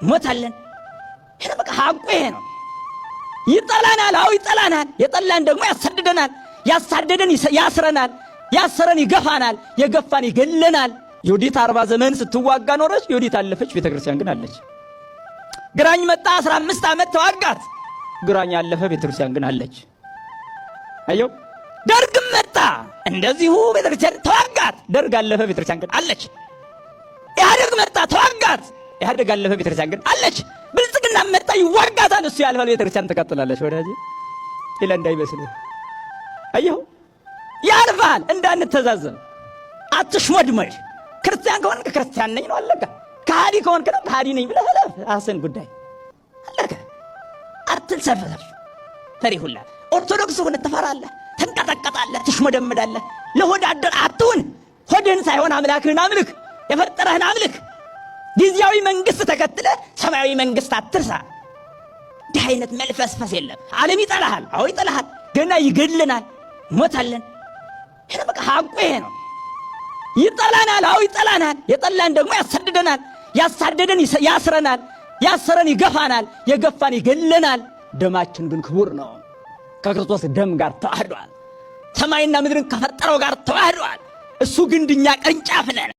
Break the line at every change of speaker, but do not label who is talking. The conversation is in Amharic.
ሞታለን። ይሄ በቃ ሐቁ ይሄ ነው። ይጠላናል። አዎ ይጠላናል። የጠላን ደግሞ ያሳድደናል። ያሳደደን ያስረናል። ያሰረን ይገፋናል። የገፋን ይገለናል። ዮዲት 40 ዘመን ስትዋጋ ኖረች። ዮዲት አለፈች። ቤተክርስቲያን ግን አለች። ግራኝ መጣ 15 ዓመት ተዋጋት። ግራኝ ያለፈ ቤተክርስቲያን ግን አለች። አየው። ደርግም መጣ እንደዚሁ ቤተክርስቲያን ተዋጋት። ደርግ አለፈ። ቤተክርስቲያን ግን አለች። ኢህአዴግ መጣ ተዋጋት። ኢህአዴግ አለፈ። ቤተክርስቲያን ግን አለች። ብልጽግና መጣ ይዋጋታል። እሱ ያልፋል። ቤተክርስቲያን ትቀጥላለች። ወዳጄ ኢላ እንዳይመስልህ። አየው። ያልፋል። እንዳንተዛዘብ አትሽሞድመድ። ክርስቲያን ከሆንክ ክርስቲያን ነኝ ነው አለቀ። ከሃዲ ከሆንክ ነው ከሃዲ ነኝ ብለህ ለፍ አሰን ጉዳይ አለቀ። አትልሰፈሰፍ። ፈሪሁላ ኦርቶዶክስ ሆነ ትፈራለህ፣ ትንቀጠቀጣለህ፣ ትሽሞደምዳለህ። ለሆድ አደር አትሁን። ሆድህን ሳይሆን አምላክህን አምልክ። የፈጠረህን አምልክ። ጊዜያዊ መንግስት ተከትለ ሰማያዊ መንግስት አትርሳ። እንዲህ አይነት መልፈስፈስ የለም። ዓለም ይጠላሃል። አዎ ይጠላሃል። ገና ይገድለናል። ሞታለን። ይሄ በቃ ሐቁ ይሄ ነው። ይጠላናል። አዎ ይጠላናል። የጠላን ደግሞ ያሳድደናል። ያሳደደን ያስረናል። ያሰረን ይገፋናል። የገፋን ይገለናል። ደማችን ግን ክቡር ነው። ከክርስቶስ ደም ጋር ተዋህዷል። ሰማይና ምድርን ከፈጠረው ጋር ተዋህዷል። እሱ ግንድኛ ቅርንጫፍ ነን።